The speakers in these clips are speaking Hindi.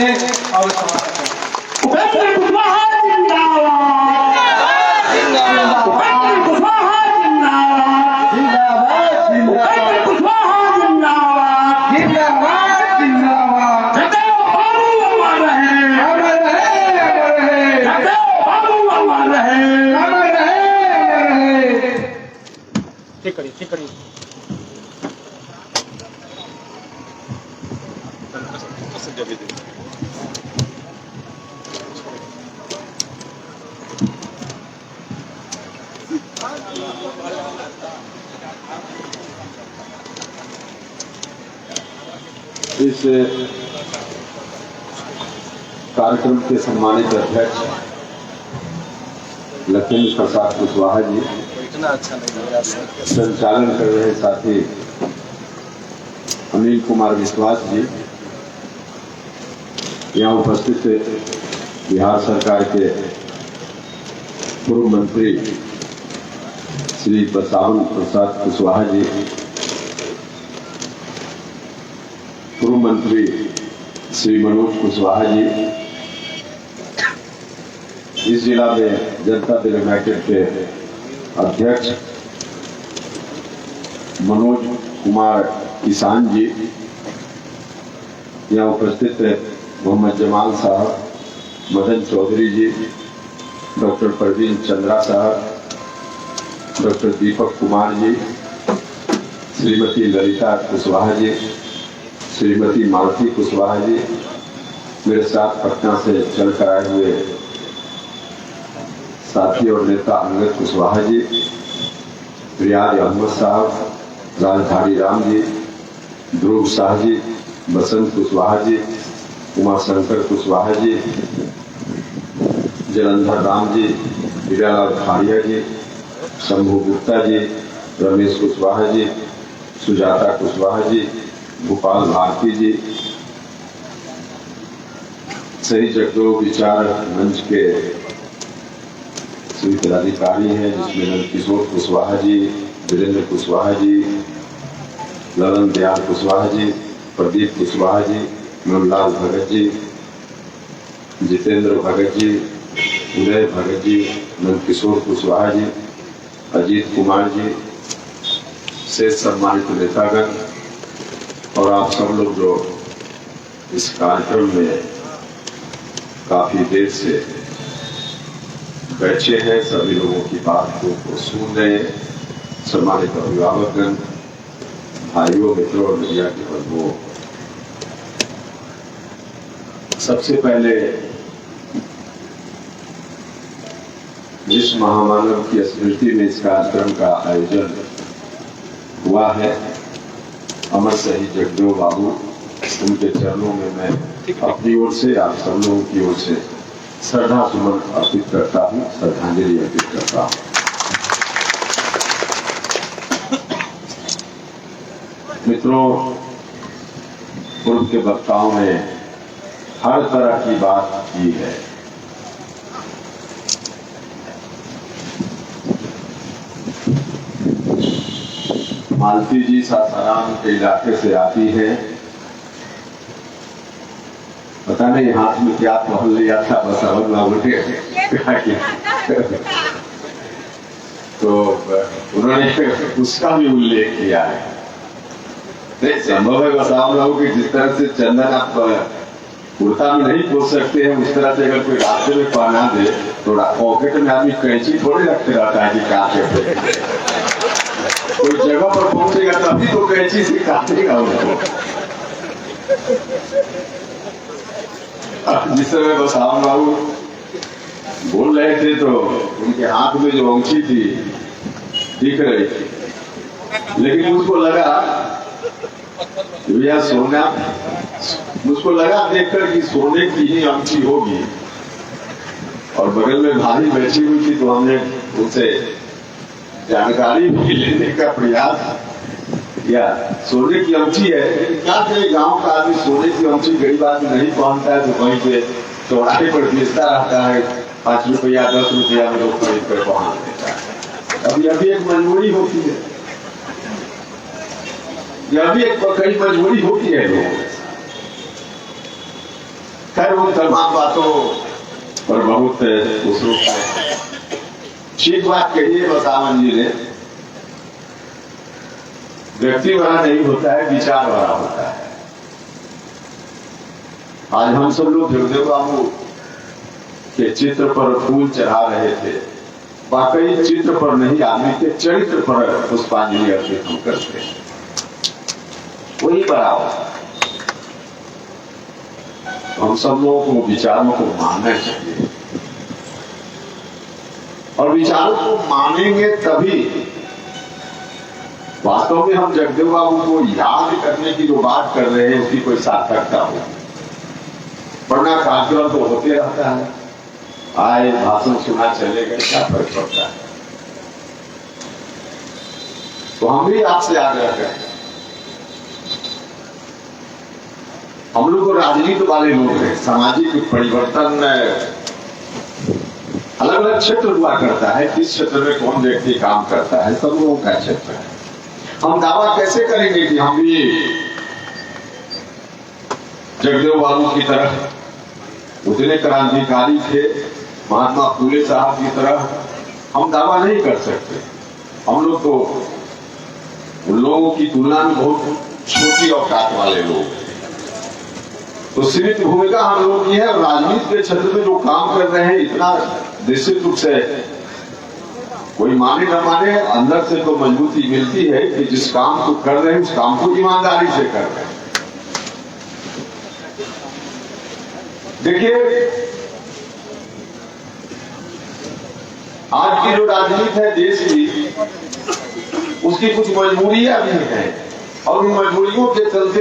बोले और उपेंद्र कुशवाहा जिंदाबाद, उपेंद्र कुशवाहा जिंदाबाद, उपेंद्र कुशवाहा जिंदाबाद, जगदेव बाबू अमर रहे, जगदेव बाबू अमर रहे। ठीक करिए, ठीक करिए। इस कार्यक्रम के सम्मानित अध्यक्ष लखीन्द्र प्रसाद कुशवाहा जी, संचालन कर रहे साथी अनिल कुमार विश्वास जी, यहाँ उपस्थित बिहार सरकार के पूर्व मंत्री श्री बसावन प्रसाद कुशवाहा जी, पूर्व मंत्री श्री मनोज कुशवाहा जी, इस जिला में जनता दल यूनाइटेड के अध्यक्ष मनोज कुमार किसान जी, यहाँ उपस्थित मोहम्मद जमाल साहब, मदन चौधरी जी, डॉक्टर परवीन चंद्रा साहब, डॉक्टर दीपक कुमार जी, श्रीमती ललिता कुशवाहा जी, श्रीमती मालती कुशवाहा जी, मेरे साथ पटना से चलकर आए हुए साथी और नेता अंगद कुशवाहा जी, रियाज अहमद साहब, राजधानी राम जी, ध्रुव शाह जी, बसंत कुशवाहा जी, उमा शंकर कुशवाहा जी, जलंधर राम जी, हीरालाल खाड़िया जी, शंभू गुप्ता जी, रमेश कुशवाहा जी, सुजाता कुशवाहा जी, गोपाल भारती जी, सही जगदो विचार मंच के सभी पदाधिकारी हैं, जिसमें नंदकिशोर कुशवाहा जी, वीरेंद्र कुशवाहा जी, ललन दयाल कुशवाहा जी, प्रदीप कुशवाहा जी, नंदलाल भगत जी, जितेंद्र भगत जी, उदय भगत जी, नंदकिशोर कुशवाहा जी, अजीत कुमार जी, से सम्मानित नेतागण और आप सब लोग जो इस कार्यक्रम में काफी देर से बैठे हैं, सभी लोगों की बातों को सुन रहे हैं, सम्मानित अभिभावकगण, भाइयों, मित्रों और मीडिया के बंधुओं, सबसे पहले जिस महामानव की स्मृति में इस कार्यक्रम का आयोजन हुआ है, अमर शहीद जगदेव बाबू, उनके चरणों में मैं अपनी ओर से, आप सब लोगों की ओर से श्रद्धा सुमन अर्पित करता हूँ, श्रद्धांजलि अर्पित करता हूँ। मित्रों, पूर्व के वक्ताओं ने हर तरह की बात की है। मालती जी सासाराम के इलाके से आती है, पता नहीं हाथ में क्या पहन लिया था, बस अवध बाबूटे तो उन्होंने उसका भी उल्लेख किया है। संभव है बसावन बाबू कि जिस तरह से चंदन आप कुर्ता में नहीं पहुंच सकते हैं, उस तरह से अगर कोई रास्ते में पहना दे तो पॉकेट में आदमी कैंची थोड़ी रखते रहता है कि काटे पे, कोई जगह पर पहुंचेगा तभी तो कैंची से काटेगा उनको। जिस समय बसावन बाबू बोल रहे थे तो उनके हाथ में जो अंगूठी थी दिख रही थी, लेकिन मुझको लगा भैया सोना, मुझको लगा देखकर कि सोने की ही अंगूठी होगी, और बगल में भाभी बैठी हुई थी तो हमने उनसे जानकारी भी लेने का प्रयास किया। सोने की अंगूठी है, क्या करे गांव का आदमी सोने की अंगूठी गरीब आदमी नहीं पहनता है, तो वहीं पे चौराहे पर बेचता रहता है, 5 रुपया 10 रुपया में लोग खरीद कर पहन देता है। अभी एक मजबूरी होती है, यह भी एक कई मजबूरी होती है लोगों। खैर वो तमाम बातों पर बहुत दूसरों का ठीक बात कही है बसावन जी ने, व्यक्ति बड़ा नहीं होता है, विचार बड़ा होता है। आज हम सब लोग जगदेव बाबू के चित्र पर फूल चढ़ा रहे थे, वाकई चित्र पर नहीं, आदमी के चरित्र पर पुष्पांजलि अर्पित हम करते हैं, वही बड़ा होता है। हम सब लोगों को विचारों को मानना चाहिए, और विचारों को मानेंगे तभी वास्तव में हम जगदेव बाबू को याद करने की जो बात कर रहे हैं उसकी कोई सार्थकता हो। वरना कार्यक्रम तो होते रहता है, आए भाषण सुना चले गए, क्या फर्क पड़ता है। तो हम भी आपसे आग्रह करें, हम लोग तो राजनीति वाले लोग हैं, सामाजिक परिवर्तन अलग अलग क्षेत्र हुआ करता है, किस क्षेत्र में कौन व्यक्ति काम करता है, सब लोगों का क्षेत्र है। हम दावा कैसे करेंगे कि हम भी जगदेव बाबू की तरह उतने क्रांतिकारी थे, महात्मा फूले साहब की तरह हम दावा नहीं कर सकते। हम लोग तो उन लोगों की तुलना में बहुत छोटी औकात वाले लोग हैं, तो सीमित भूमिका हम लोग की है। राजनीति के क्षेत्र में जो काम कर रहे हैं, इतना निश्चित रूप से कोई माने न माने, अंदर से तो मजबूती मिलती है कि जिस काम को कर रहे हैं उस काम को ईमानदारी से कर रहे हैं। देखिए, आज की जो राजनीति है देश की, उसकी कुछ मजबूरियां भी हैं, और उन मजबूरियों के चलते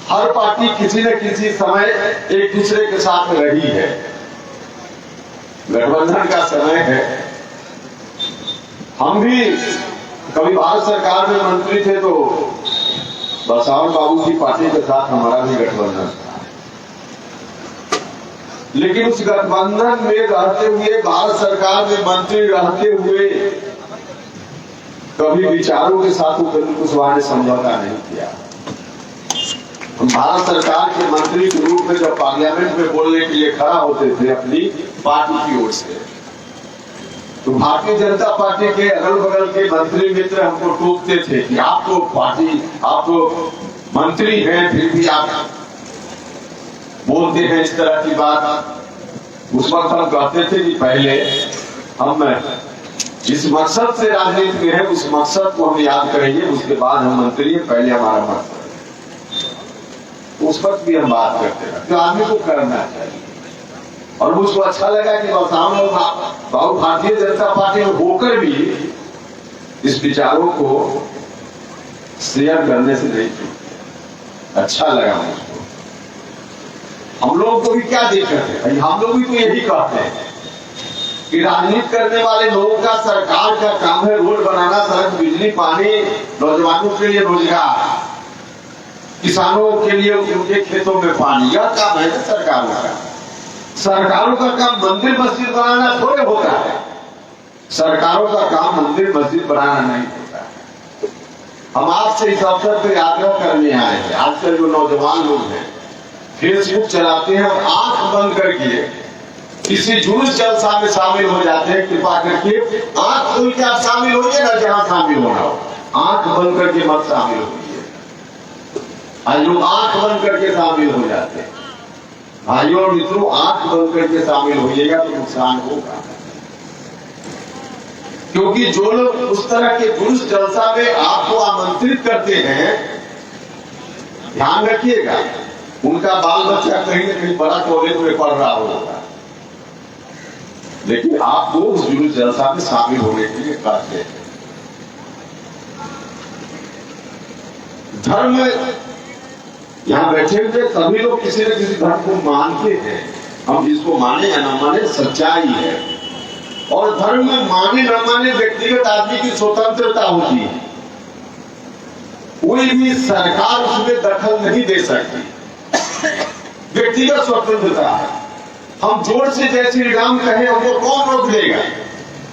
हर पार्टी किसी न किसी समय एक दूसरे के साथ रही है। गठबंधन का समय है, हम भी कभी भारत सरकार में मंत्री थे तो बसावन बाबू की पार्टी के साथ हमारा भी गठबंधन था, लेकिन उस गठबंधन में रहते हुए, भारत सरकार में मंत्री रहते हुए, कभी विचारों के साथ उपेंद्र कुशवाहा ने समझौता नहीं किया। हम भारत सरकार के मंत्री के रूप में जब पार्लियामेंट में बोलने के लिए खड़ा होते थे अपनी पार्टी की ओर से, तो भारतीय जनता पार्टी के अगल बगल के मंत्री मित्र हमको टोकते थे कि आप तो मंत्री हैं, फिर भी आप बोलते हैं इस तरह की बात। उस वक्त हम कहते थे कि पहले हम जिस मकसद से राजनीति में है उस मकसद को हम याद करेंगे, उसके बाद हम मंत्री हैं, पहले हमारा मकसद। उस वक्त भी हम बात करते हैं, तो आदमी को करना चाहिए। और मुझको अच्छा लगा कि बसावन बाबू भारतीय जनता पार्टी में होकर भी इस विचारों को शेयर करने से नहीं चूके। अच्छा लगा मुझको। हम लोग को भी क्या दिक्कत है, हम लोग भी तो यही कहते हैं कि राजनीति करने वाले लोगों का, सरकार का काम है रोड बनाना, सड़क, बिजली, पानी, नौजवानों के लिए रोजगार, किसानों के लिए उनके खेतों में पानी, यह काम है ना सरकारों का। सरकारों का काम मंदिर मस्जिद बनाना थोड़े होता है, सरकारों का काम मंदिर मस्जिद बनाना नहीं होता है। हम आपसे इस अवसर पर आग्रह करने आए हैं, आजकल जो नौजवान लोग हैं फेसबुक चलाते हैं और आंख बंद करके किसी जुलूस जलसा में शामिल हो जाते हैं, कृपा करके आंख खोल के आप शामिल होइए ना, जहां शामिल होना हो, आंख बंद करके मत शामिल होइए। आज लोग आंख बंद करके शामिल हो जाते हैं। भाइयों और मित्रों, आंख बंद करके शामिल होइएगा तो नुकसान होगा, क्योंकि जो लोग उस तरह के जुलूस जलसा में आपको आमंत्रित करते हैं, ध्यान रखिएगा उनका बाल बच्चा कहीं न कहीं बड़ा कॉलेज में पढ़ रहा होगा, लेकिन आपको उस जुलूस जलसा में शामिल होने के लिए कहते हैं। धर्म, यहां बैठे हुए सभी लोग किसी न किसी धर्म को मानते हैं, हम जिसको माने या ना माने सच्चाई है। और धर्म में माने न माने व्यक्तिगत आदमी की स्वतंत्रता होती है, कोई भी सरकार उसमें दखल नहीं दे सकती, व्यक्तिगत स्वतंत्रता है। हम जोर से जय श्री राम कहे हमको कौन रोक देगा,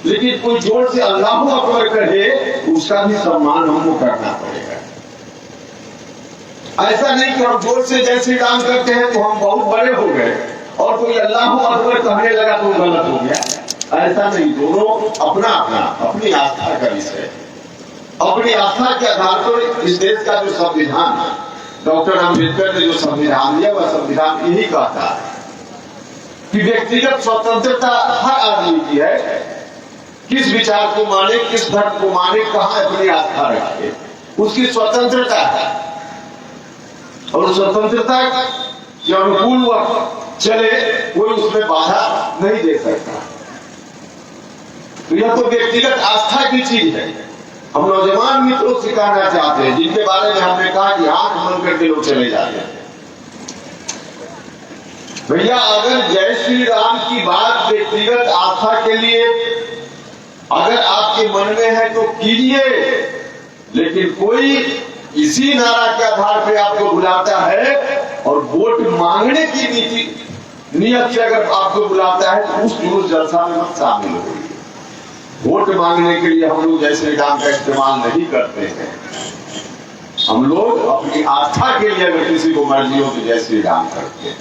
लेकिन कोई जोर से अल्लाहू अकबर कहे उसका भी सम्मान हमको करना पड़ेगा। ऐसा नहीं कि हम जोर से जय श्री राम करते हैं तो हम बहुत बड़े हो गए और कोई अल्लाह अकबर कहने लगा तो गलत हो गया। ऐसा नहीं, दोनों अपना अपना अपनी आस्था का विषय है। अपनी आस्था के आधार पर इस देश का जो संविधान डॉक्टर अम्बेडकर ने जो संविधान दिया वह संविधान यही कहता है कि व्यक्तिगत स्वतंत्रता हर आदमी की है, किस विचार को माने, किस धर्म को माने, कहां अपनी आस्था रखे, उसकी स्वतंत्रता है और स्वतंत्रता के अनुकूल वह चले, कोई उसमें बाधा नहीं दे सकता। तो यह तो व्यक्तिगत आस्था की चीज है। हम नौजवान मित्रों से कहना चाहते हैं जिनके बारे में हमने कहा कि आंख बंद करके लोग चले जाते हैं, भैया अगर जय श्री राम की बात व्यक्तिगत आस्था के लिए अगर आपके मन में है तो कीजिए, लेकिन कोई इसी नारा के आधार पर आपको बुलाता है और वोट मांगने की नियत से अगर आपको बुलाता है तो उस जुलूस जलसा में मत शामिल होइए। वोट मांगने के लिए हम लोग जय श्री राम का इस्तेमाल नहीं करते हैं। हम लोग अपनी आस्था के लिए अगर किसी को मर्जी हो तो जय श्री राम करते हैं।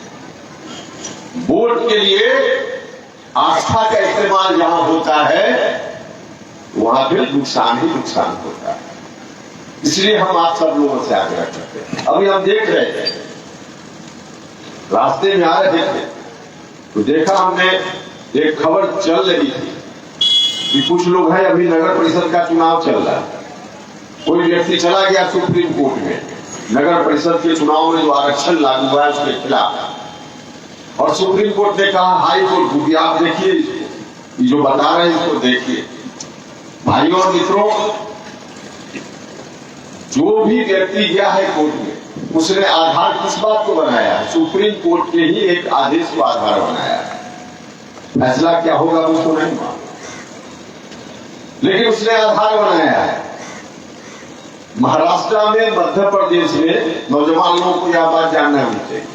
वोट के लिए आस्था का इस्तेमाल जहां होता है वहां फिर नुकसान ही नुकसान होता है। इसलिए हम आप सब लोगों से आग्रह करते हैं। अभी हम देख रहे थे, रास्ते में आ रहे थे तो देखा हमने एक खबर चल रही थी कि कुछ लोग हैं, अभी नगर परिषद का चुनाव चल रहा है, कोई व्यक्ति चला गया सुप्रीम कोर्ट में नगर परिषद के चुनाव में जो आरक्षण लागू हुआ है उसके खिलाफ, और सुप्रीम कोर्ट ने कहा हाई कोर्ट को कि आप देखिए इसको, जो बता रहे हैं इसको देखिए। भाइयों और मित्रों, जो भी व्यक्ति गया है कोर्ट में उसने आधार किस बात को बनाया है? सुप्रीम कोर्ट के ही एक आदेश को आधार बनाया है। फैसला क्या होगा उसको नहीं मालूम, लेकिन उसने आधार बनाया है। महाराष्ट्र में, मध्य प्रदेश में, नौजवान लोगों को यह बात जानना होनी चाहिए,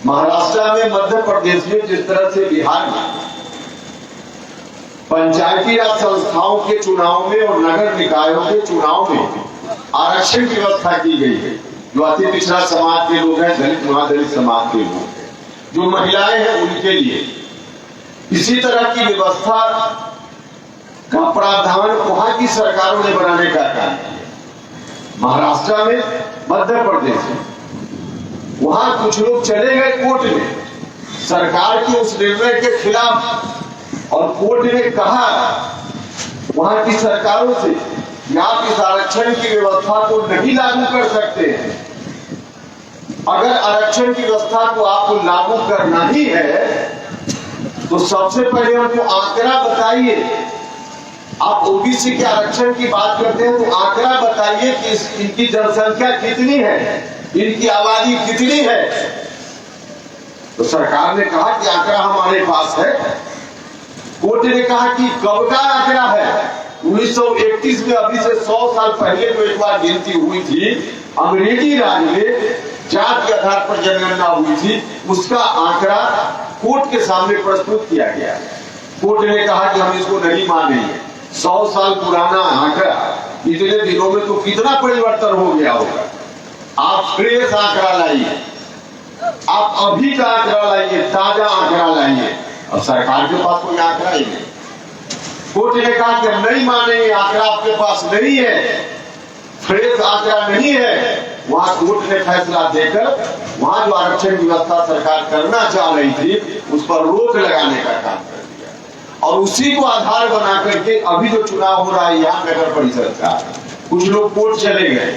महाराष्ट्र में, मध्य प्रदेश में जिस तरह से बिहार में पंचायती राज संस्थाओं के चुनाव में और नगर निकायों के चुनाव में आरक्षण की व्यवस्था की गई है, जो अति पिछड़ा समाज के लोग हैं, दलित महादलित समाज के लोग हैं, जो महिलाएं हैं उनके लिए इसी तरह की व्यवस्था का प्रावधान वहां की सरकारों ने बनाने का काम किया। महाराष्ट्र में, मध्य प्रदेश में, वहां कुछ लोग चले गए कोर्ट में सरकार के उस निर्णय के खिलाफ, और कोर्ट ने कहा वहां की सरकारों से कि आप इस आरक्षण की व्यवस्था को नहीं लागू कर सकते हैं। अगर आरक्षण की व्यवस्था को आपको लागू करना ही है तो सबसे पहले हमको आंकड़ा बताइए। आप ओबीसी के आरक्षण की बात करते हैं तो आंकड़ा बताइए कि इनकी जनसंख्या कितनी है, इनकी आबादी कितनी है। तो सरकार ने कहा कि आंकड़ा हमारे पास है। कोर्ट ने कहा कि कब का आंकड़ा है? 1931 में, अभी से 100 साल पहले जो एक बार गिनती हुई थी अंग्रेजी राज में, जात के आधार पर जनगणना हुई थी, उसका आंकड़ा कोर्ट के सामने प्रस्तुत किया गया। कोर्ट ने कहा कि हम इसको नहीं मानेंगे। 100 साल पुराना आंकड़ा, इतने दिनों में तो कितना परिवर्तन हो गया होगा। आप फ्रेश आंकड़ा लाइए, आप अभी का आंकड़ा लाइए, ताजा आंकड़ा लाइए। और सरकार के पास कोई आंकड़ा ही नहीं। कोर्ट ने कहा कि हम नहीं मानेंगे, आंकड़ा आपके पास नहीं है, फ्रेश आंकड़ा नहीं है। वहां कोर्ट ने फैसला देकर वहां जो आरक्षण की व्यवस्था सरकार करना चाह रही थी उस पर रोक लगाने का काम कर दिया। और उसी को आधार बना करके अभी जो चुनाव हो रहा है यहाँ नगर परिषद का, कुछ लोग कोर्ट चले गए।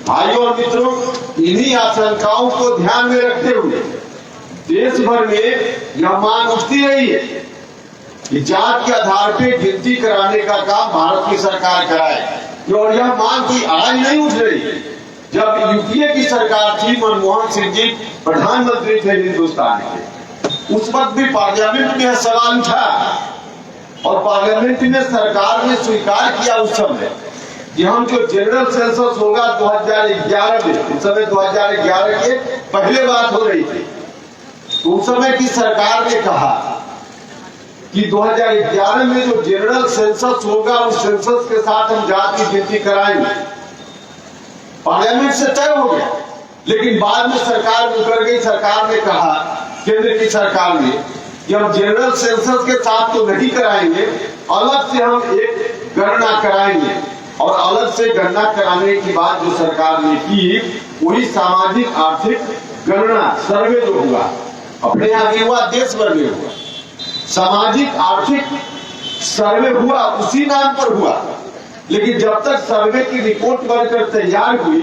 भाइयों और मित्रों, इन्हीं आशंकाओं को ध्यान में रखते हुए देश भर में यह मांग उठती रही है कि जात के आधार पर गिनती कराने का काम भारत की सरकार कराए। और यह मांग कोई आज नहीं उठ रही। जब यूपीए की सरकार थी, मनमोहन सिंह जी प्रधानमंत्री थे हिंदुस्तान के, उस वक्त भी पार्लियामेंट में सवाल उठा और पार्लियामेंट में सरकार ने स्वीकार किया उस समय कि हम जो जनरल सेंसस होगा 2011 में, उस समय 2011 के पहले बात हो रही थी, तो उस समय की सरकार ने कहा कि 2011 में जो जनरल सेंसस होगा उस सेंसस के साथ हम जात की गिनती कराएंगे। पार्लियामेंट से तय हो गया, लेकिन बाद में सरकार मुकर गई। सरकार ने कहा, केंद्र की सरकार ने, कि हम जनरल सेंसस के साथ तो नहीं कराएंगे, अलग से हम एक गणना कराएंगे। और अलग से गणना कराने की बात जो सरकार ने की, वही सामाजिक आर्थिक गणना सर्वे जो हुआ, अपने यहाँ भी हुआ, देश भर में हुआ, सामाजिक आर्थिक सर्वे हुआ, उसी नाम पर हुआ। लेकिन जब तक सर्वे की रिपोर्ट बनकर तैयार हुई,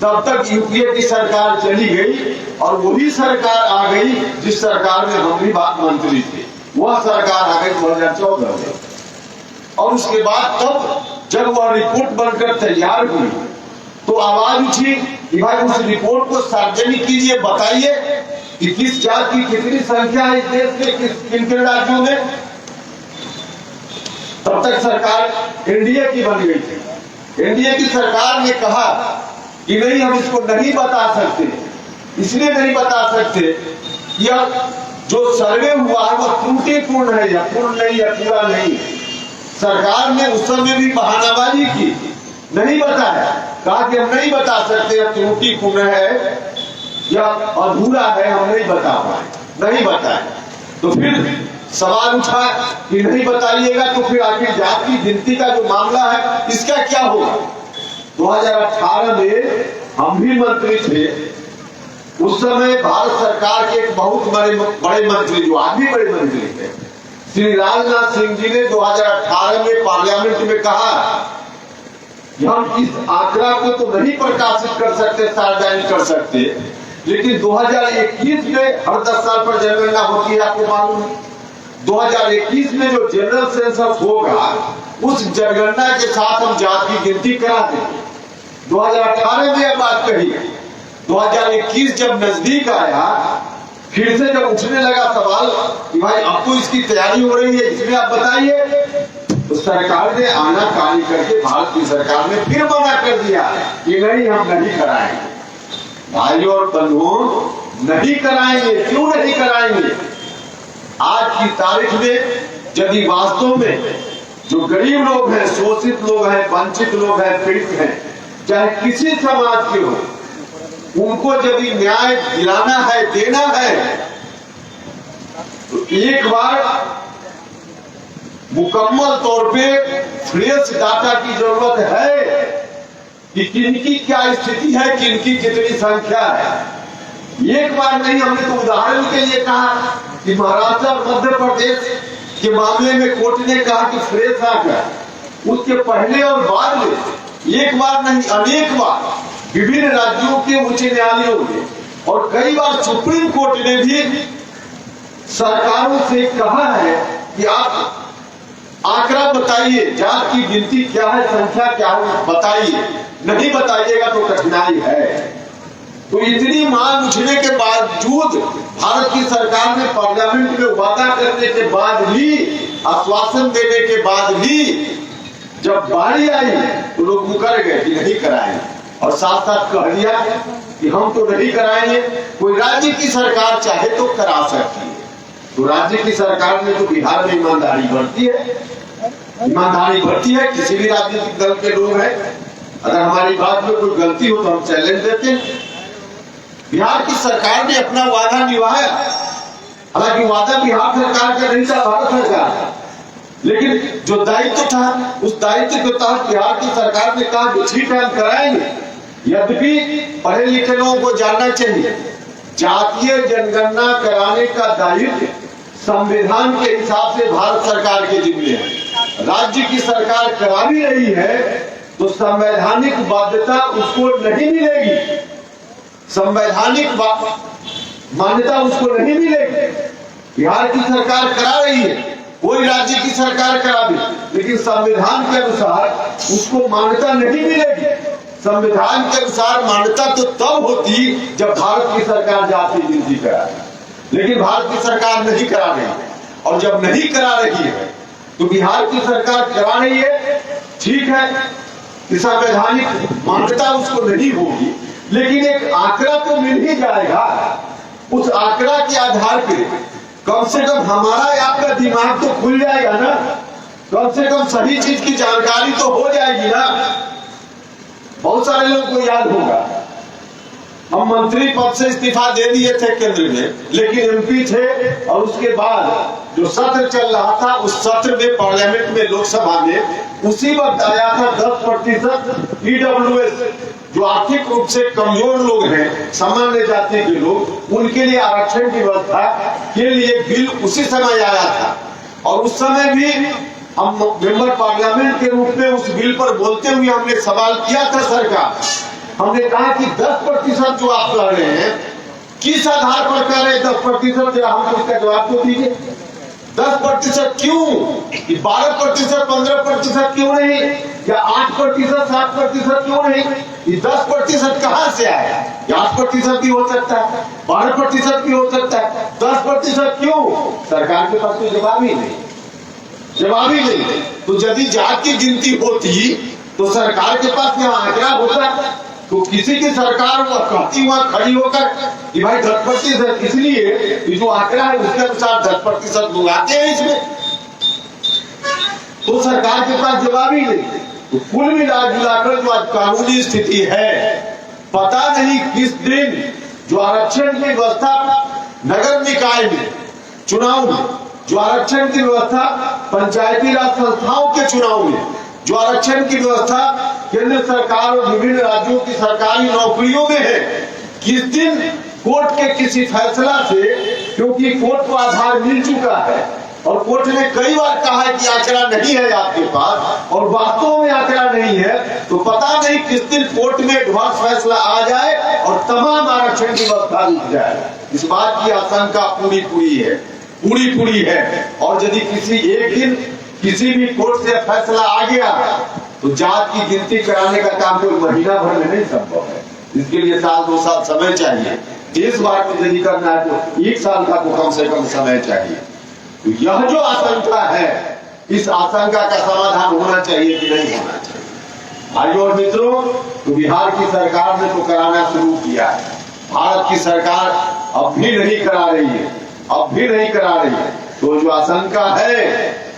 तब तक यूपीए की सरकार चली गई और वही सरकार आ गई जिस सरकार में हम भी मंत्री थे। वह सरकार आ गई 2014 में। और उसके बाद तब जब वह रिपोर्ट बनकर तैयार हुई तो आवाज उठी कि भाई उस रिपोर्ट को सार्वजनिक कीजिए, बताइए कि किस जात की कितनी संख्या है इस देश में, किन किन राज्यों में। तब तक सरकार एनडीए की बन गई थी। एनडीए की सरकार ने कहा कि नहीं, हम इसको नहीं बता सकते। इसलिए नहीं बता सकते, यह जो सर्वे हुआ है वह त्रुटिपूर्ण है या पूर्ण नहीं है, पूरा नहीं है। सरकार ने उस समय भी बहानाबाजी की, नहीं बताया, कहा कि हम नहीं बता सकते, यह त्रुटिपूर्ण है या अधूरा है, हम नहीं बता पाए, नहीं बताए। तो फिर सवाल उठा कि नहीं बताइएगा तो फिर आखिर जात की गिनती का जो मामला है इसका क्या होगा। 2018 में हम भी मंत्री थे। उस समय भारत सरकार के एक बहुत बड़े मंत्री, जो आज भी बड़े मंत्री थे, श्री राजनाथ सिंह जी ने 2018 में पार्लियामेंट में कहा कि हम इस आंकड़ा को तो नहीं प्रकाशित कर सकते, सार्वजनिक कर सकते, लेकिन 2021 में हर 10 साल पर जनगणना होती है, आपको मालूम है। 2021 में जो जनरल सेंसस होगा, उस जनगणना के साथ हम जात की गिनती करा देंगे। 2018 में यह बात कही। 2021 जब नजदीक आया, फिर से जब उठने लगा सवाल कि भाई अब तो इसकी तैयारी हो रही है, इसमें आप बताइए, तो सरकार ने आनाकानी करके, भारत की सरकार ने फिर मना कर दिया कि नहीं, हम नहीं कराएंगे। भाइयों और बंधुओं, नहीं कराएंगे। क्यों नहीं कराएंगे? आज की तारीख में यदि वास्तव में जो गरीब लोग हैं, शोषित लोग हैं, वंचित लोग हैं, पीड़ित हैं, चाहे किसी समाज के हो, उनको यदि न्याय दिलाना है, देना है, तो एक बार मुकम्मल तौर पे फ्रेश डाटा की जरूरत है कि किनकी क्या स्थिति है, किनकी कितनी संख्या है। एक बार नहीं, हमने तो उदाहरण के लिए कहा कि महाराष्ट्र और मध्य प्रदेश के मामले में कोर्ट ने कहा कि फ्रेश आंकड़ा, उसके पहले और बाद में एक बार नहीं, अनेक बार विभिन्न राज्यों के उच्च न्यायालयों में और कई बार सुप्रीम कोर्ट ने भी सरकारों से कहा है कि आप आंकड़ा बताइए, जात की गिनती क्या है, संख्या क्या है, बताइए। नहीं बताइएगा तो कठिनाई है। तो इतनी मांग उठने के बावजूद भारत की सरकार ने पार्लियामेंट में वादा करने के बाद भी, आश्वासन देने के बाद भी, जब बारी आई तो लोग मुकर गए कि नहीं कराएंगे, और साथ साथ कह दिया कि हम तो नहीं कराएंगे। कोई राज्य की सरकार चाहे तो करा सकती है। तो राज्य की सरकार ने तो बिहार में ईमानदारी बरती है, ईमानदारी बरती है। किसी भी राजनीतिक दल के लोग हैं, अगर हमारी बात में कोई गलती हो तो हम चैलेंज देते हैं। बिहार की सरकार ने अपना वादा निभाया। हालांकि वादा बिहार सरकार का नहीं था, भारत सरकार का, लेकिन जो दायित्व था, उस दायित्व के तहत बिहार की सरकार ने कहा कि ठीक है, हम कराएंगे। यद्यपि पढ़े लिखे लोगों को जानना चाहिए, जातीय जनगणना कराने का दायित्व संविधान के हिसाब से भारत सरकार के जिम्मे है। राज्य की सरकार करा भी रही है तो संवैधानिक बाध्यता उसको नहीं मिलेगी, संवैधानिक मान्यता उसको नहीं मिलेगी। बिहार की सरकार करा रही है, कोई राज्य की सरकार करा भी, लेकिन संविधान के अनुसार उसको मान्यता नहीं मिलेगी। संविधान के अनुसार मान्यता तो तब होती जब भारत की सरकार जाति गिनती कराए, लेकिन भारत की सरकार नहीं करा रही है। और जब नहीं करा रही है तो बिहार की सरकार करा रही है, ठीक है कि संवैधानिक मान्यता उसको नहीं होगी, लेकिन एक आंकड़ा तो मिल ही जाएगा। उस आंकड़ा के आधार पे कम से कम हमारा या आपका दिमाग तो खुल जाएगा ना, कम से कम सही चीज की जानकारी तो हो जाएगी ना। बहुत सारे लोगों को याद होगा, हम मंत्री पद से इस्तीफा दे दिए थे केंद्र में, लेकिन एमपी थे और उसके बाद जो सत्र चल रहा था उस सत्र में पार्लियामेंट में लोकसभा में उसी वक्त आया था 10% ईडब्ल्यूएस जो आर्थिक रूप से कमजोर लोग हैं, सामान्य जाति के लोग, उनके लिए आरक्षण की व्यवस्था के लिए बिल उसी समय आया था। और उस समय भी हम मेंबर पार्लियामेंट के रूप में उस बिल पर बोलते हुए हमने सवाल किया था सरकार, हमने कहा कि 10% जो आप कह रहे हैं किस आधार पर कह रहे हैं 10%, जरा हमको इसका जवाब तो दीजिए। 10% क्यों? 12%, 15% क्यों नहीं, या 8%, 7% क्यों नहीं? ये 10% कहां से आया? 8% भी हो सकता है, 12% भी हो सकता है, 10% क्यों? सरकार के पास कोई जवाब ही नहीं, जवाब ही नहीं। तो यदि जात की गिनती होती तो सरकार के पास यह आंकड़ा होता, तो किसी की सरकार वो कहती वहां खड़ी होकर कि भाई 10%, इसलिए जो आंकड़ा है उसके अनुसार 10% लोग आते हैं इसमें, तो सरकार के पास जवाब ही नहीं। तो कुल मिलाकर जो आज कानूनी स्थिति है, पता नहीं किस दिन जो आरक्षण की व्यवस्था नगर निकाय में चुनाव में, जो आरक्षण की व्यवस्था पंचायती राज संस्थाओं के चुनाव में, जो आरक्षण की व्यवस्था केंद्र सरकार और विभिन्न राज्यों की सरकारी नौकरियों में है, किस दिन कोर्ट के किसी फैसला से, क्योंकि कोर्ट को आधार मिल चुका है और कोर्ट ने कई बार कहा है कि आंकड़ा नहीं है आपके पास और वास्तव में आंकड़ा नहीं है, तो पता नहीं किस दिन कोर्ट में एडवांस फैसला आ जाए और तमाम आरक्षण की व्यवस्था रुक जाए। इस बात की आशंका पूरी है। और यदि किसी एक दिन किसी भी कोर्ट से फैसला आ गया तो जात की गिनती कराने का काम कोई महीना भर में नहीं संभव है, इसके लिए 1-2 साल समय चाहिए। इस बार को यदि करना है तो 1 साल का तो कम से कम समय चाहिए। तो यह जो आशंका है, इस आशंका का समाधान होना चाहिए कि नहीं होना चाहिए। भाइयों और मित्रों, तो बिहार की सरकार ने तो कराना शुरू किया है, भारत की सरकार अब भी नहीं करा रही है, तो जो आशंका है,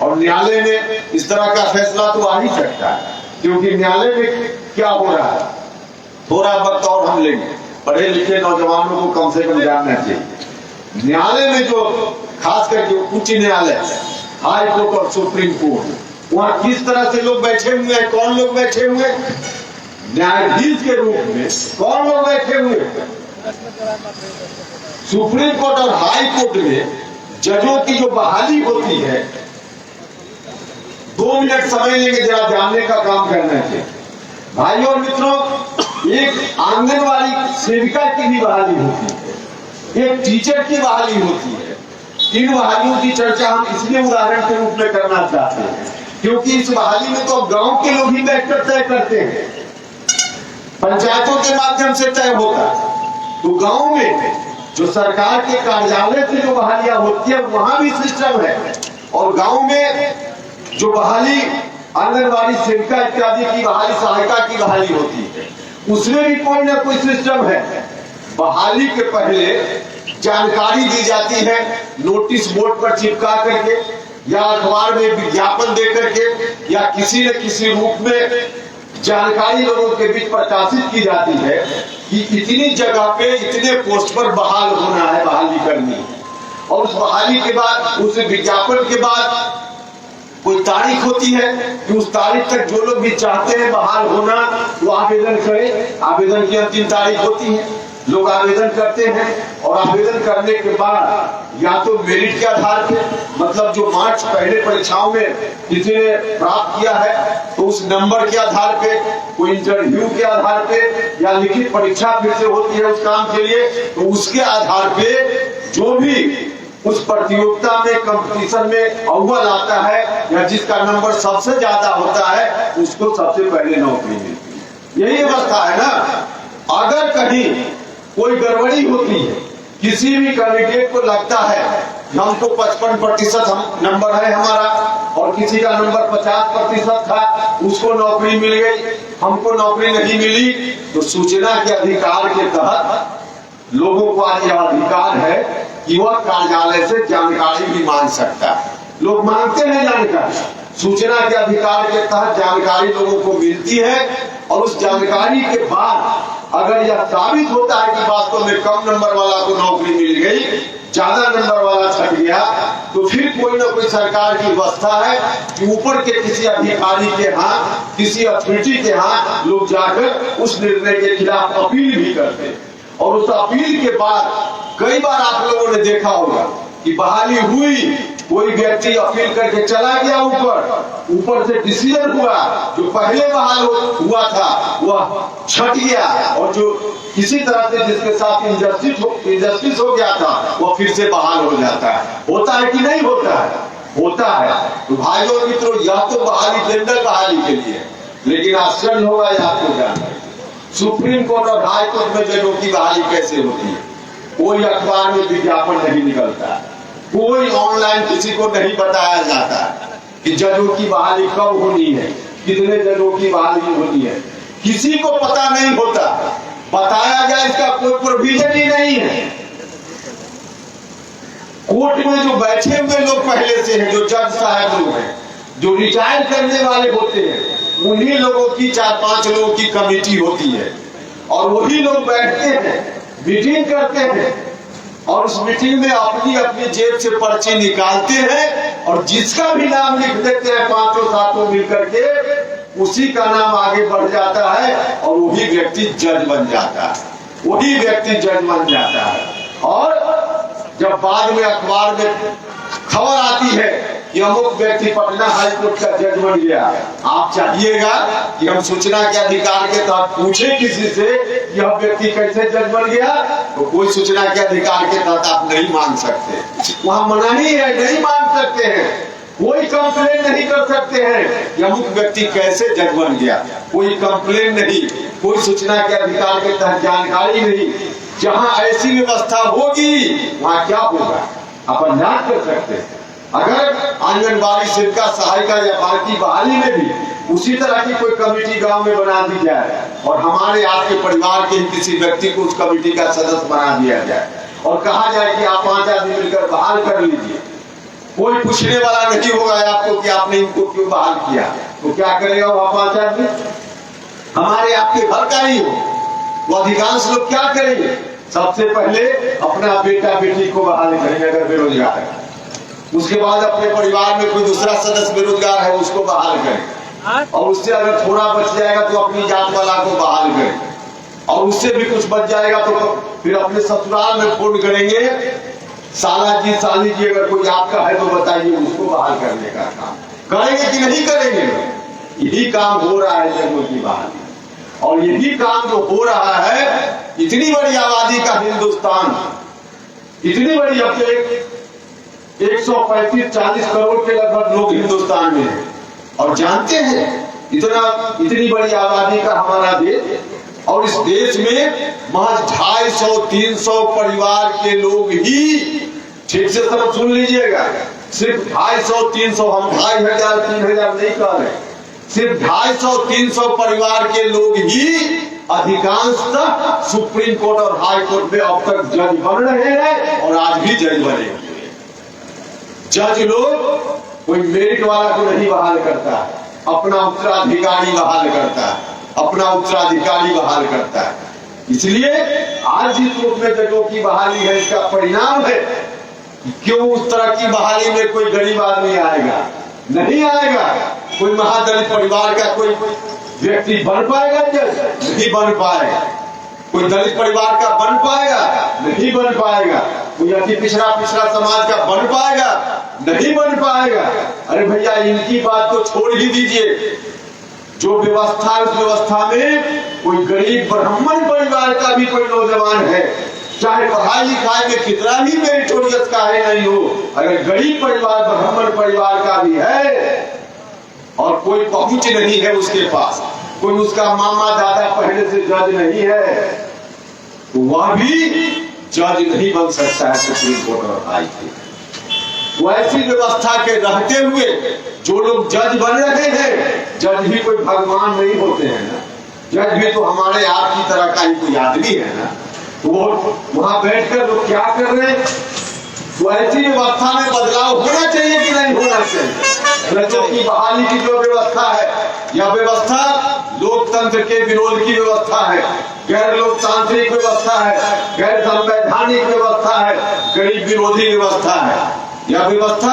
और न्यायालय में इस तरह का फैसला तो आ ही सकता है, क्योंकि न्यायालय में क्या हो रहा है, थोड़ा वक्त और हम लेंगे, पढ़े लिखे नौजवानों को कम से कम जानना चाहिए। न्यायालय में जो खास करके उच्च न्यायालय, हाई कोर्ट और सुप्रीम कोर्ट, वहां किस तरह से लोग बैठे हुए हैं, कौन लोग बैठे हुए, न्यायाधीश के रूप में कौन लोग बैठे हुए। सुप्रीम कोर्ट और हाई कोर्ट में जजों की जो बहाली होती है, 2 मिनट समय लेंगे जरा जानने का काम करना चाहिए। भाइयों और मित्रों, एक आंगनवाड़ी सेविका की भी बहाली होती है, एक टीचर की बहाली होती है। 3 बहालियों की चर्चा हम इसलिए उदाहरण के रूप में करना चाहते हैं क्योंकि इस बहाली में तो गांव के लोग ही बैठकर तय करते हैं, पंचायतों के माध्यम से तय होता। तो गांव में जो सरकार के कार्यालय से जो बहालियां होती है वहां भी सिस्टम है, और गांव में जो बहाली आंगनवाड़ी सेविका इत्यादि की बहाली, सहायिका की बहाली होती है, उसमें भी कोई ना कोई सिस्टम है। बहाली के पहले जानकारी दी जाती है, नोटिस बोर्ड पर चिपका करके या अखबार में विज्ञापन दे करके या किसी न किसी रूप में जानकारी लोगों के बीच प्रकाशित की जाती है कि इतनी जगह पे इतने पोस्ट पर बहाल होना है, बहाली करनी है। और उस बहाली के बाद, उस विज्ञापन के बाद कोई तारीख होती है कि उस तारीख तक जो लोग भी चाहते हैं बहाल होना वो आवेदन करें। आवेदन की अंतिम तारीख होती है, लोग आवेदन करते हैं और आवेदन करने के बाद या तो मेरिट के आधार पे, मतलब जो मार्क्स पहले परीक्षाओं में किसी ने प्राप्त किया है तो उस नंबर के आधार पे, कोई इंटरव्यू के आधार पे या लिखित परीक्षा फिर से होती है उस काम के लिए, तो उसके आधार पे जो भी उस प्रतियोगिता में, कंपटीशन में अव्वल आता है या जिसका नंबर सबसे ज्यादा होता है उसको सबसे पहले नौकरी मिलती है। यही व्यवस्था है ना। अगर कहीं कोई गड़बड़ी होती है, किसी भी कैंडिडेट को लगता है हमको 55% नंबर है हमारा और किसी का नंबर 50% था, उसको नौकरी मिल गई, हमको नौकरी नहीं मिली, तो सूचना के अधिकार के तहत लोगों को आज यह अधिकार है कि वह कार्यालय से जानकारी भी मांग सकता है। लोग मांगते हैं जानकारी, सूचना के अधिकार के तहत जानकारी लोगों को मिलती है और उस जानकारी के बाद अगर यह साबित होता है कि वास्तव में कम नंबर वाला को नौकरी मिल गई, ज्यादा नंबर वाला छट गया, तो फिर कोई ना कोई सरकार की व्यवस्था है कि ऊपर के किसी अधिकारी के यहाँ, किसी अथॉरिटी के यहाँ लोग जाकर उस निर्णय के खिलाफ अपील भी करते हैं। और उस अपील के बाद कई बार आप लोगों ने देखा होगा कि बहाली हुई, कोई व्यक्ति अपील करके चला गया, ऊपर से डिसीजन हुआ, जो पहले बहाल हुआ था वह छट गया, और जो किसी तरह से जिसके साथ इंजस्टिस हो गया था वह फिर से बहाल हो जाता है। होता है कि नहीं होता है? होता है। तो भाइयों और मित्रों, यह तो बहाली टेंडर बहाली के लिए, लेकिन आश्चर्य होगा आपको जानकर सुप्रीम कोर्ट और हाई कोर्ट में जजों की बहाली कैसे होती है। कोई अखबार में विज्ञापन नहीं निकलता, कोई ऑनलाइन किसी को नहीं बताया जाता कि जजों की बहाली कब होनी है, कितने जजों की बहाली होनी है, किसी को पता नहीं होता। बताया जाए इसका कोई प्रोविजन ही नहीं है। कोर्ट में जो बैठे हुए लोग पहले से हैं, जो जज साहब लोग हैं, जो रिटायर करने वाले होते हैं, उन्हीं लोगों की 4-5 लोगों की कमेटी होती है, और वही लोग बैठते हैं, मीटिंग करते हैं, और उस मीटिंग में अपनी अपनी जेब से पर्ची निकालते हैं, और जिसका भी नाम लिख देते हैं 5-7 मिलकर के, उसी का नाम आगे बढ़ जाता है, और वही व्यक्ति जज बन जाता है, वही व्यक्ति जज बन जाता है। और जब बाद में अखबार में खबर आती है कि अमुक व्यक्ति पटना हाई कोर्ट का जज बन गया, आप चाहिएगा कि हम सूचना के अधिकार के तहत पूछे किसी से यह व्यक्ति कैसे जज बन गया, तो कोई सूचना के अधिकार के तहत आप नहीं मांग सकते, वहां मनाही है, नहीं मांग सकते हैं। कोई कंप्लेन नहीं कर सकते हैं कि अमुक व्यक्ति कैसे जज बन गया, कोई कंप्लेन नहीं, कोई सूचना के अधिकार के तहत जानकारी नहीं। जहां ऐसी व्यवस्था होगी वहां क्या होगा आप अंदाज कर सकते हैं। अगर आंगनबाड़ी सेविका, सहायिका या बाकी बहाली में भी उसी तरह की कोई कमेटी गांव में बना दी जाए, और हमारे आपके परिवार के किसी व्यक्ति को उस कमेटी का सदस्य बना दिया जाए, और कहा जाए कि आप 5 आदमी मिलकर बहाल कर लीजिए, कोई पूछने वाला नहीं होगा आपको कि आपने इनको क्यों बहाल किया, तो क्या करेगा वह 5 आदमी? हमारे आपके घर का ही हो, वो अधिकांश लोग क्या करेंगे? सबसे पहले अपना बेटा बेटी को बहाल करेंगे अगर बेरोजगार है, उसके बाद अपने परिवार में कोई दूसरा सदस्य बेरोजगार है उसको बहाल करें, और उससे अगर थोड़ा बच जाएगा तो अपनी जात वाला को बहाल करें, और उससे भी कुछ बच जाएगा तो फिर अपने ससुराल में फोन करेंगे, साला जी साली जी अगर कोई आपका है तो बताइए, उसको बहाल करने का काम करेंगे कि नहीं करेंगे? यही काम हो रहा है जजों की बहाली, और यही काम जो हो रहा है, इतनी बड़ी आबादी का हिंदुस्तान, इतनी बड़ी, अब 135-40 करोड़ के लगभग लोग हिंदुस्तान में हैं, और जानते हैं इतनी बड़ी आबादी का हमारा देश, और इस देश में महज 250-300 परिवार के लोग ही, ठीक से सब सुन लीजिएगा, सिर्फ 250-300, हम 2500-3000 नहीं कह रहे, सिर्फ 250-300 परिवार के लोग ही अधिकांशतः सुप्रीम कोर्ट और हाई कोर्ट में अब तक जज बन रहे हैं, और आज भी जज बने। जज लोग कोई मेरिट वाला को नहीं बहाल करता है, अपना उत्तराधिकारी बहाल करता है, अपना उत्तराधिकारी बहाल करता है। इसलिए आज जिस रूप में जजों की बहाली है, इसका परिणाम है क्यों उस तरह की बहाली में कोई गरीब आदमी आएगा? नहीं आएगा। कोई महादलित परिवार का कोई व्यक्ति बन पाएगा जज? नहीं बन पाएगा। कोई दलित परिवार का बन पाएगा? नहीं बन पाएगा। कोई अति पिछड़ा समाज का बन पाएगा? नहीं बन पाएगा। अरे भैया, इनकी बात तो छोड़ ही दीजिए, जो व्यवस्था, उस व्यवस्था में कोई गरीब ब्राह्मण परिवार का भी कोई नौजवान है, चाहे पढ़ाई लिखाई में कितना भी मेरिटोरियस का है नहीं हो, अगर गरीब परिवार, ब्राह्मण परिवार का भी है और कोई पहुंच नहीं है उसके पास, कोई उसका मामा दादा पहले से जज नहीं है, तो वह भी जज नहीं बन सकता है सुप्रीम कोर्ट और हाई कोर्ट। वैसी व्यवस्था के रहते हुए जो लोग जज बन रहे हैं, जज भी कोई भगवान नहीं होते हैं ना, जज भी तो हमारे आपकी तरह का ही कोई आदमी है ना। तो वो वहां बैठकर लोग क्या कर रहे हैं? तो ऐसी व्यवस्था में बदलाव होना चाहिए कि नहीं होना चाहिए। बच्चों की बहाली की जो व्यवस्था है, यह व्यवस्था लोकतंत्र के विरोध की व्यवस्था है, गैर लोकतांत्रिक व्यवस्था है, गैर संवैधानिक व्यवस्था है, गरीब विरोधी व्यवस्था है। यह व्यवस्था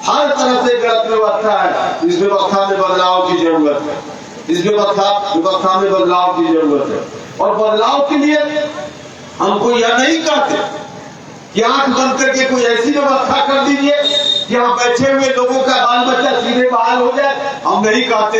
हर तरह से गलत व्यवस्था है। इस व्यवस्था में बदलाव की जरूरत है। इस व्यवस्था में बदलाव की जरूरत है। और बदलाव के लिए हमको यह नहीं कहते कि आंख बंद करके कोई ऐसी व्यवस्था कर दीजिए कि यहाँ बैठे हुए लोगों का बाल बच्चा सीधे बहाल हो जाए। हम नहीं कहते,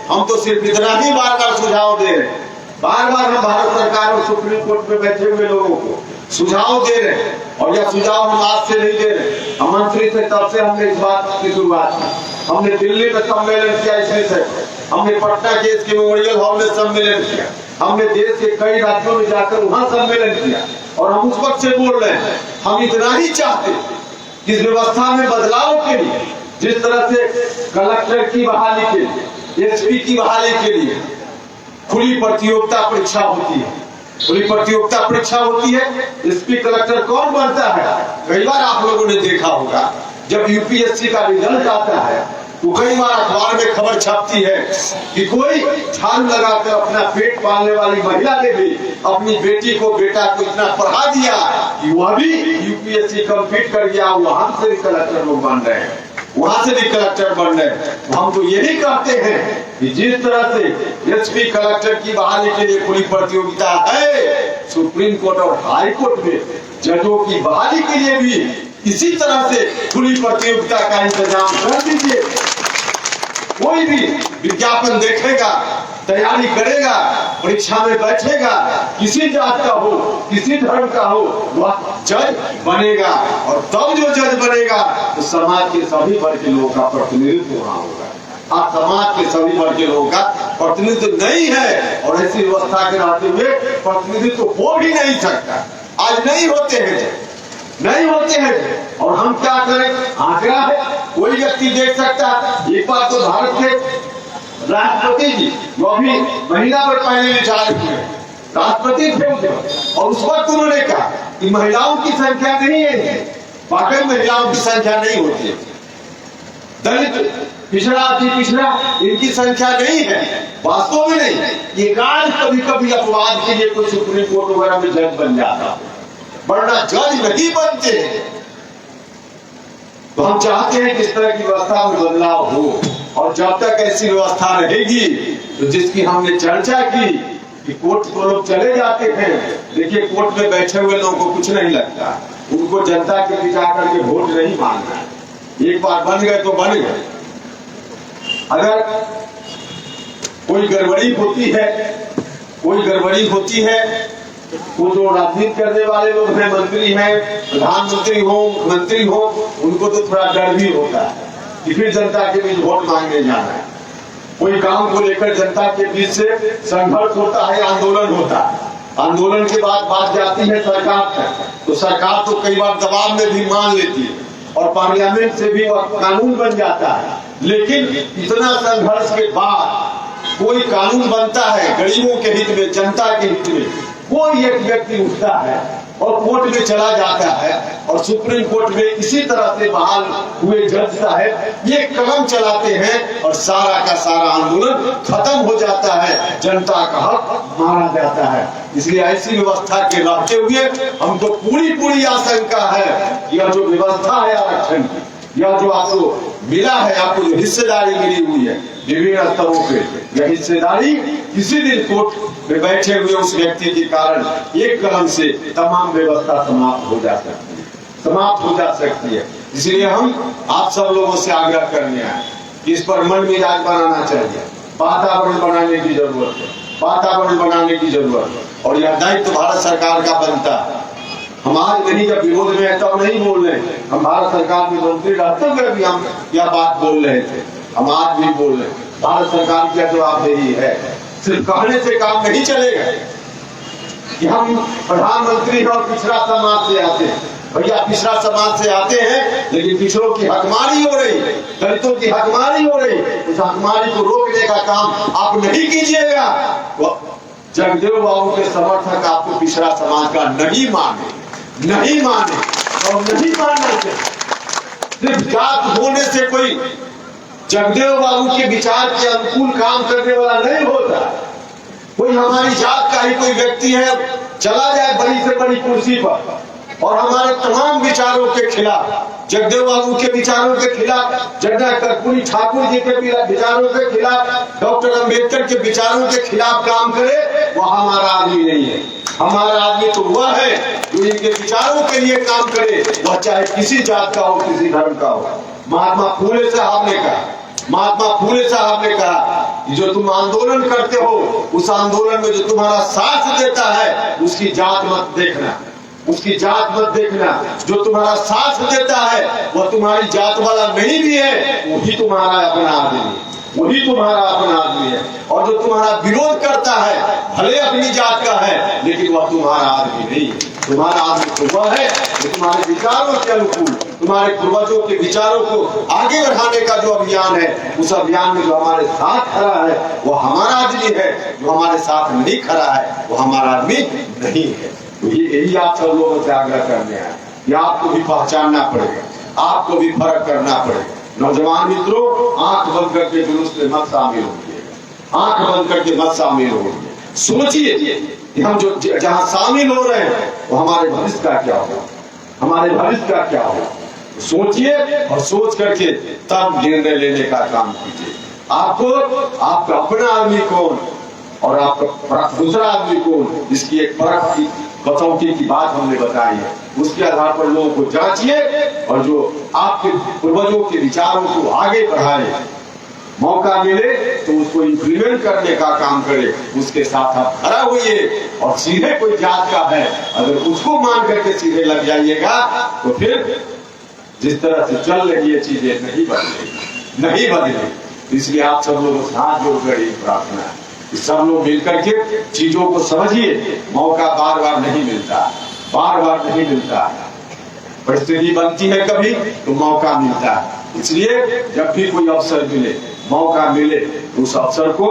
हम तो सिर्फ इतना ही बार बार सुझाव दे रहे हैं। बार बार हम भारत सरकार और सुप्रीम कोर्ट में बैठे हुए लोगों को सुझाव दे रहे हैं। और यह सुझाव हम आज से नहीं दे रहे, हम मंत्री से तब से हमने इस बात की शुरुआत की। हमने दिल्ली में सम्मेलन किया इस विषय पर, हमने पटना के इसके मेमोरियल हॉल में सम्मेलन किया, हमने देश के कई राज्यों में जाकर वहां सम्मेलन किया। और हम उस वक्त से बोल रहे हैं, हम इतना ही चाहते कि इस व्यवस्था में बदलाव के लिए, जिस तरह से कलेक्टर की बहाली के लिए, एसपी की बहाली के लिए खुली प्रतियोगिता परीक्षा होती है, खुली प्रतियोगिता परीक्षा होती है। एसपी कलेक्टर कौन बनता है? कई बार आप लोगों ने देखा होगा, जब यूपीएससी का रिजल्ट आता है तो कई बार अखबार में खबर छपती है कि कोई झाड़ू लगाकर अपना पेट पालने वाली महिला ने भी अपनी बेटी को, बेटा को इतना पढ़ा दिया कि वह भी यूपीएससी कंप्लीट कर गया, वहां से भी कलेक्टर लोग बन रहे हैं, वहां से भी कलेक्टर बन रहे हैं। तो हम तो यही कहते हैं कि जिस तरह से एसपी कलेक्टर की बहाली के लिए खुली प्रतियोगिता है, सुप्रीम कोर्ट और हाई कोर्ट में जजों की बहाली के लिए भी इसी तरह से खुली प्रतियोगिता का इंतजाम कर दीजिए। कोई भी विज्ञापन देखेगा, तैयारी करेगा, परीक्षा में बैठेगा, किसी जात का हो, किसी धर्म का हो, वह जज बनेगा। और तब जो जज बनेगा तो समाज के सभी वर्ग के लोगों का प्रतिनिधित्व वहां होगा। आज समाज के सभी वर्ग के लोगों का प्रतिनिधित्व नहीं है और ऐसी व्यवस्था के रहते हुए प्रतिनिधित्व हो भी नहीं सकता। आज नहीं होते हैं, नहीं होते हैं। और हम क्या करें? आंकड़ा है, कोई व्यक्ति देख सकता है। एक बार तो भारत के राष्ट्रपति जी, जो अभी महिला पर पहले विचार हुए राष्ट्रपति थे उसे, और उस वक्त उन्होंने कहा कि महिलाओं की संख्या नहीं है, वाकई महिलाओं की संख्या नहीं होती है, दलित, पिछड़ा, अति पिछड़ा, इनकी संख्या नहीं है, वास्तव में नहीं। ये काज कभी कभी अपवाद के लिए कोई सुप्रीम कोर्ट वगैरह में जज बन जाता, वरना जज नहीं बनते। तो हम चाहते हैं कि इस तरह की व्यवस्था में बदलाव हो। और जब तक ऐसी व्यवस्था रहेगी तो जिसकी हमने चर्चा की कि कोर्ट को लोग चले जाते हैं, देखिए कोर्ट में बैठे हुए लोगों को कुछ नहीं लगता, उनको जनता के बीच आकर के वोट नहीं मांगना है। एक बार बन गए तो बन गए। अगर कोई गड़बड़ी होती है, कोई गड़बड़ी होती है तो जो राजनीति करने वाले लोग हैं, मंत्री हैं, प्रधानमंत्री हो, मंत्री हो, उनको तो थोड़ा डर भी होता है कि फिर जनता के बीच वोट मांगने जाना है। कोई काम को लेकर जनता के बीच से संघर्ष होता है, आंदोलन होता है, आंदोलन के बाद बात जाती है सरकार तक, तो सरकार तो कई बार दबाव में भी मान लेती है और पार्लियामेंट से भी वह कानून बन जाता है। लेकिन इतना संघर्ष के बाद कोई कानून बनता है गरीबों के हित में, जनता के हित में, कोई एक व्यक्ति उठता है और कोर्ट में चला जाता है और सुप्रीम कोर्ट में इसी तरह से बहाल हुए जज साहब ये कदम चलाते हैं और सारा का सारा आंदोलन खत्म हो जाता है, जनता का हक मारा जाता है। इसलिए ऐसी व्यवस्था के रहते हुए हमको पूरी आशंका है, यह जो व्यवस्था है आरक्षण की, यह जो आपको मिला है, आपको जो हिस्सेदारी मिली हुई है विभिन्न स्तरों पे, यह हिस्सेदारी किसी दिन कोर्ट में बैठे हुए उस व्यक्ति के कारण एक कलम से तमाम व्यवस्था समाप्त हो जा सकती है, समाप्त हो जा सकती है। इसलिए हम आप सब लोगों से आग्रह करने आए कि इस पर मन मिजाज बनाना चाहिए, वातावरण बनाने की जरूरत है, वातावरण बनाने की जरूरत है। और यह दायित्व भारत सरकार का बनता है। हम आज नहीं, जब विरोध में है तब नहीं बोल रहे, हम भारत सरकार में मंत्री रहते हुए भी हम यह बात बोल रहे थे, हम आज भी बोल रहे। भारत सरकार की जवाबदेही है, सिर्फ कहने से काम नहीं चलेगा कि हम प्रधानमंत्री हैं और पिछड़ा समाज से आते हैं। भैया पिछड़ा समाज से आते हैं लेकिन पिछड़ों की हकमारी हो रही, दलितों की हकमारी हो रही, उस हकमारी को रोकने का काम आप नहीं कीजिएगा। जगदेव बाबू के समर्थक आपको पिछड़ा समाज का नहीं माने, नहीं माने। और नहीं मानना चाहिए। सिर्फ जात होने से कोई जगदेव बाबू के विचार के अनुकूल काम करने वाला नहीं होता। कोई हमारी जात का ही कोई व्यक्ति है, चला जाए बड़ी से बड़ी कुर्सी पर और हमारे तमाम विचारों के खिलाफ, जगदेव बाबू के विचारों के खिलाफ, जगदीश कर्पूरी ठाकुर जी के विचारों के खिलाफ, डॉक्टर अंबेडकर के विचारों के खिलाफ काम करे, वह हमारा आदमी नहीं है। हमारा आदमी तो वह है जो इनके विचारों के लिए काम करे, वह चाहे किसी जात का हो, किसी धर्म का हो। महात्मा फूले साहब ने कहा जो तुम आंदोलन करते हो, उस आंदोलन में जो तुम्हारा साथ देता है उसकी जात मत देखना, उसकी जात मत देखना। जो तुम्हारा साथ देता है वह तुम्हारी जात वाला नहीं भी है, वही तुम्हारा अपना आदमी है, वही तुम्हारा अपना आदमी है। और जो तुम्हारा विरोध करता है, भले अपनी जात का है, लेकिन वह तुम्हारा आदमी नहीं है। तुम्हारा आदमी तो वह है जो तुम्हारे विचारों के अनुकूल, तुम्हारे पूर्वजों के विचारों को आगे बढ़ाने का जो अभियान है, उस अभियान में जो हमारे साथ खड़ा है वह हमारा आदमी है। जो हमारे साथ नहीं खड़ा है वो हमारा आदमी नहीं है। तो यही आप सब लोगों से आग्रह करने हैं कि आपको भी पहचानना पड़ेगा, आपको भी फर्क करना पड़ेगा। नौजवान मित्रों, आंख बंद करके जुलूस में मत शामिल होइए, आंख बंद करके मत शामिल होइए। सोचिए कि हम जो जहां शामिल हो रहे हैं वो हमारे भविष्य का क्या होगा, हमारे भविष्य का क्या होगा। सोचिए और सोच करके तब निर्णय लेने का काम कीजिए। आपको आपका अपना आदमी कौन और आपका दूसरा आदमी कौन, इसकी एक परख की कसौटी की बात हमने बताई है। उसके आधार पर लोगों को जांचिए और जो आपके पूर्वजों के विचारों को आगे बढ़ाए, मौका मिले तो उसको इंप्लीमेंट करने का काम करे, उसके साथ आप खड़ा होइए। और सीधे कोई जात का है, अगर उसको मान करके सीधे लग जाइएगा तो फिर जिस तरह से चल रही है चीजें नहीं बदलेगी, नहीं बदलेगी। इसलिए आप सब लोगों से हाथ जोड़कर एक प्रार्थना है कि सब लोग मिलकर के चीजों को समझिए। मौका बार बार नहीं मिलता, बार बार नहीं मिलता। परिस्थिति बनती है कभी तो मौका मिलता है। इसलिए जब भी कोई अवसर मिले, मौका मिले, तो उस अवसर को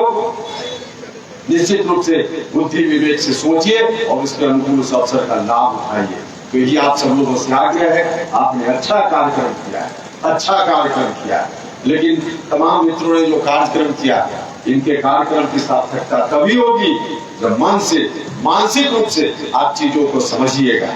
निश्चित रूप से बुद्धि विवेक से सोचिए और उसके अनुकूल उस अवसर का लाभ उठाइए। तो यही आप सब लोगों से आग्रह है। आपने अच्छा कार्यक्रम किया है, अच्छा कार्यक्रम किया है, लेकिन तमाम मित्रों ने जो कार्यक्रम किया, इनके कार्यक्रम की सार्थकता तभी होगी जब मन से, मानसिक रूप से आप चीजों को समझिएगा,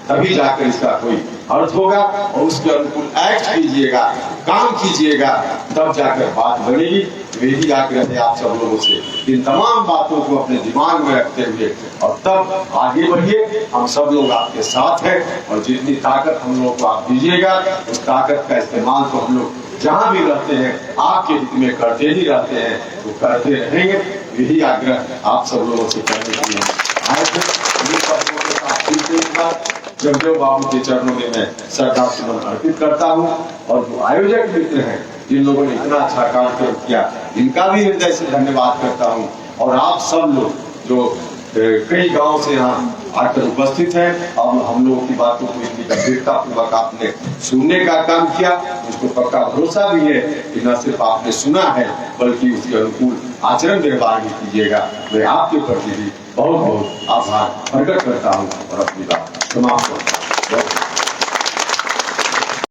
तभी जाकर इसका कोई अर्थ होगा। और उसके अनुकूल एक्ट कीजिएगा, काम कीजिएगा, तब जाकर बात बनेगी। यही आग्रह है आप सब लोगों से, इन तमाम बातों को अपने दिमाग में रखते हुए और तब आगे बढ़िए। हम सब लोग आपके साथ हैं और जितनी ताकत हम लोग को आप दीजिएगा, उस ताकत का इस्तेमाल तो हम लोग जहाँ भी रहते हैं आपके हित में करते ही रहते हैं, तो करते रहेंगे। यही आग्रह आप सब लोगों से करने के लिए आए थे। जगदेव बाबू के चरणों में मैं श्रद्धा सुमन अर्पित करता हूँ। और जो आयोजक मित्र हैं, जिन लोगों ने इतना अच्छा कार्यक्रम किया, इनका भी हृदय से धन्यवाद करता हूँ। और आप सब लोग जो कई गांव से यहाँ आकर उपस्थित हैं, अब हम लोगों की बातों को इतनी गंभीरता पूर्वक आपने सुनने का काम किया, मुझको पक्का भरोसा भी है कि न सिर्फ आपने सुना है बल्कि उसके अनुकूल आचरण व्यवहार भी कीजिएगा। मैं आपके प्रति भी बहुत बहुत आभार प्रकट करता हूँ और अपनी बात समाप्त करता हूँ।